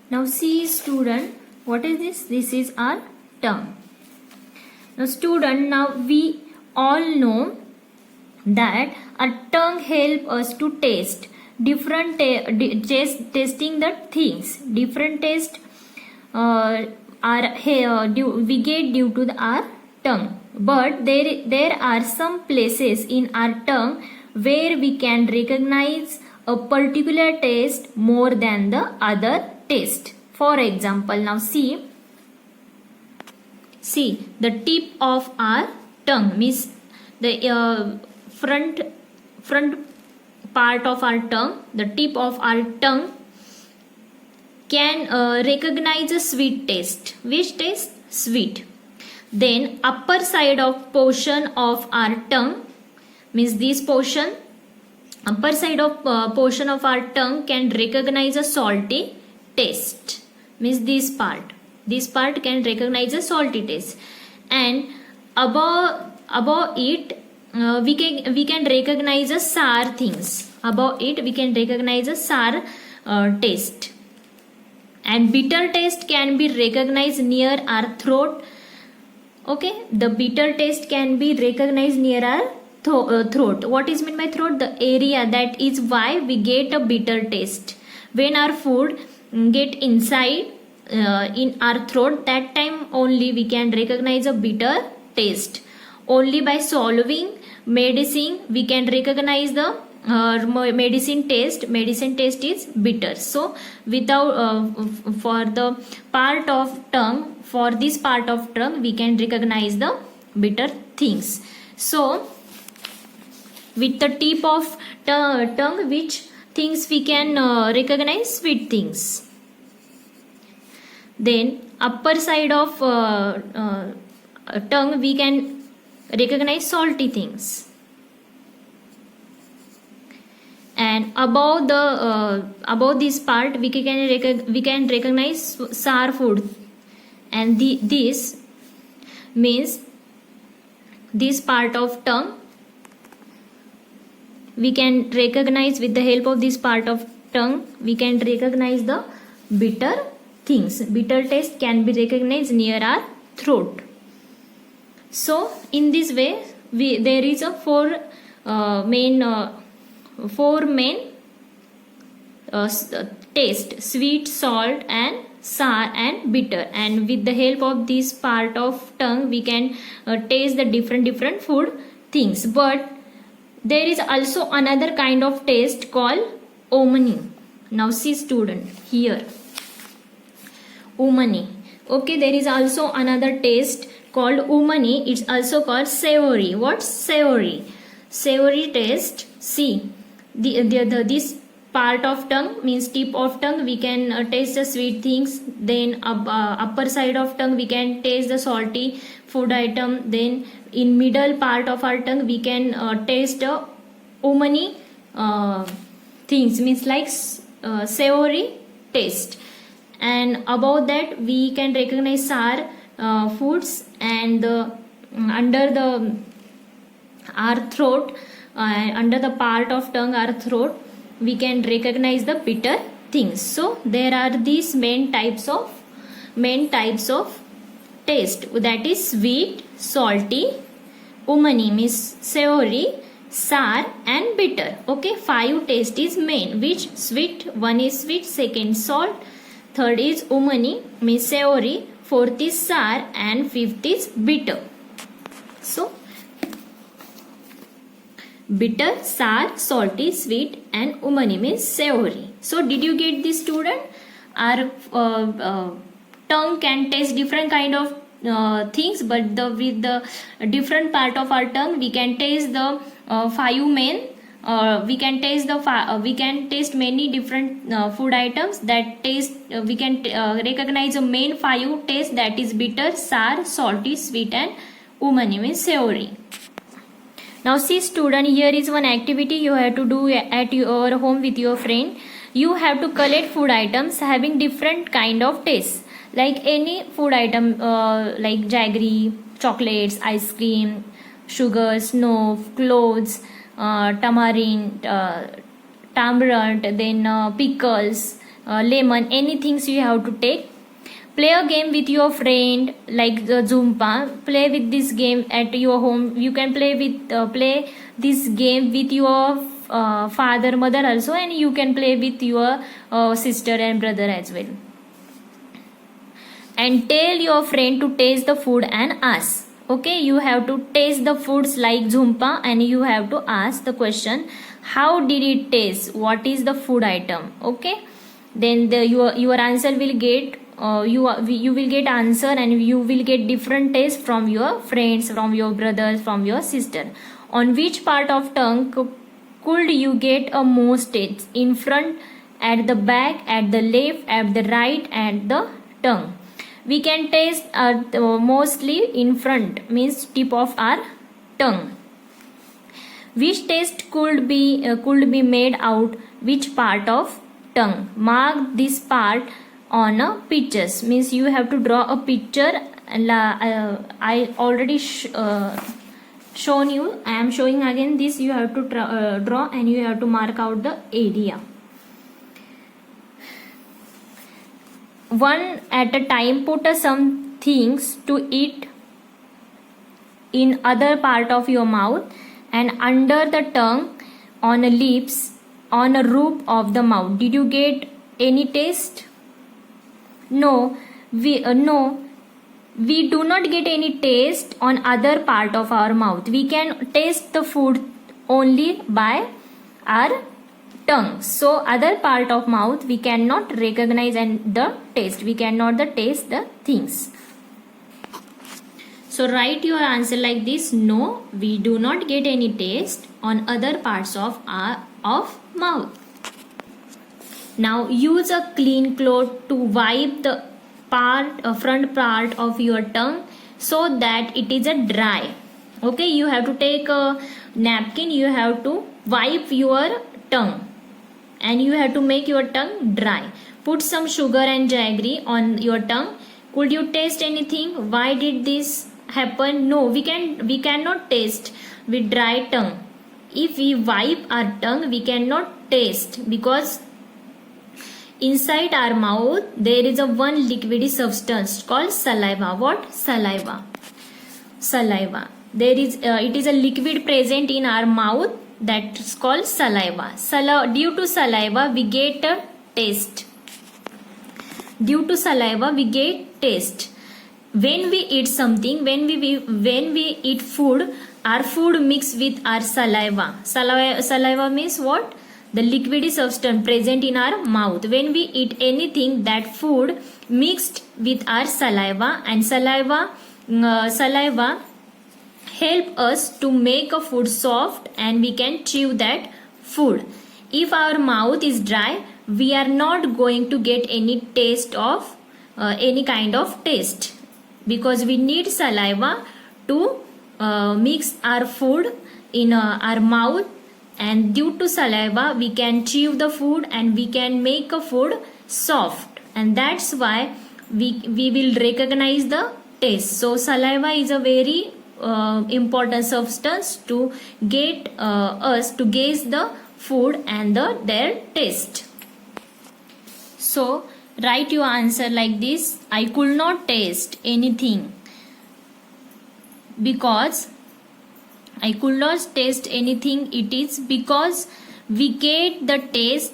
Now see student, what is this? This is our tongue. Now student, now we all know that our tongue help us to taste different tasting the things. Different taste we get due to our tongue. But there are some places in our tongue where we can recognize a particular taste more than the other taste. For example, now see the tip of our tongue means the front part of our tongue, the tip of our tongue can recognize a sweet taste. Which taste? Sweet. Then upper side of portion of our tongue means this portion, upper side of portion of our tongue can recognize a salty taste. Means this part can recognize a salty taste, and above it we can recognize a sour things. Above it we can recognize a sour taste, and bitter taste can be recognized near our throat. Okay, the bitter taste can be recognized near our throat. What is meant by throat? The area that is why we get a bitter taste. When our food get inside in our throat, that time only we can recognize a bitter taste. Only by swallowing medicine we can recognize the medicine taste is bitter. So without for the part of tongue, for this part of tongue we can recognize the bitter things. So with the tip of tongue, which things we can recognize? Sweet things. Then upper side of tongue we can recognize salty things, and above this part we can recognize sour food, and this means this part of tongue we can recognize. With the help of this part of tongue we can recognize the bitter things. Bitter taste can be recognized near our throat. So in this way there is a four main taste: sweet, salt, and sour, and bitter. And with the help of this part of tongue we can taste the different food things. But there is also another kind of taste called umami. Now see student here, umami. Okay, there is also another taste called umami. It's also called savory. What's savory? Savory taste. See this part of tongue means tip of tongue we can taste the sweet things. Then upper side of tongue we can taste the salty food item. Then in middle part of our tongue we can taste the umami things, means like savory taste. And above that we can recognize sour foods, and under our throat, under the part of tongue, our throat, we can recognize the bitter things. So there are these main types of taste, that is sweet, salty, umami means savory, sour, and bitter. Okay, 5 taste is main. Which? Sweet. One is sweet, second salt, third is umami means savory, fourth is sour, and fifth is bitter. So bitter, sour, salty, sweet, and umami means savory. So did you get this student? Our tongue can taste different kind of things, but with the different part of our tongue we can taste the 5 main. We can taste many different food items that taste. We can recognize the main 5 taste, that is bitter, sour, salty, sweet, and umami means savory. Now see student, here is one activity you have to do at your home with your friend. You have to collect food items having different kind of taste, like any food item like jaggery, chocolates, ice cream, sugar, snow, clothes, tamarind, tamarind, then pickles, lemon, anything you have to take. Play a game with your friend like the Zumba. Play with this game at your home. You can play this game with your father, mother also, and you can play with your sister and brother as well. And tell your friend to taste the food and ask. Okay, you have to taste the foods like Zumba, and you have to ask the question, how did it taste? What is the food item? Okay, then your answer will get you will get answer, and you will get different taste from your friends, from your brothers, from your sister. On which part of tongue could you get a most taste? In front, at the back, at the left, at the right, at the tongue. We can taste mostly in front, means tip of our tongue. Which taste could be made out which part of tongue? Mark this part on a pictures, means you have to draw a picture. I already shown you. I am showing again this. You have to draw, and you have to mark out the area. One at a time, put some things to eat in other part of your mouth and under the tongue, on a lips, on a roof of the mouth. Did you get any taste? No, we do not get any taste on other part of our mouth. We can taste the food only by our tongue. So other part of mouth we cannot recognize and the taste. We cannot taste the things. So write your answer like this. No, we do not get any taste on other parts of our mouth. Now use a clean cloth to wipe the front part of your tongue so that it is a dry. Okay, you have to take a napkin, you have to wipe your tongue, and you have to make your tongue dry. Put some sugar and jaggery on your tongue. Could you taste anything? Why did this happen? No, we cannot taste with dry tongue. If we wipe our tongue, we cannot taste, because inside our mouth there is a one liquidy substance called saliva. What? Saliva. There is it is a liquid present in our mouth that is called saliva. Due to saliva we get a taste. Due to saliva we get taste. When we eat something, when we eat food, our food mix with our saliva. Saliva means what? The liquidy substance present in our mouth. When we eat anything, that food mixed with our saliva, and saliva help us to make a food soft, and we can chew that food. If our mouth is dry, we are not going to get any taste of any kind of taste, because we need saliva to mix our food in our mouth, and due to saliva we can chew the food and we can make a food soft, and that's why we will recognize the taste. So saliva is a very important substance to get us to gauge the food and their taste. So write your answer like this. I could not taste anything because I could not taste anything. It is because we get the taste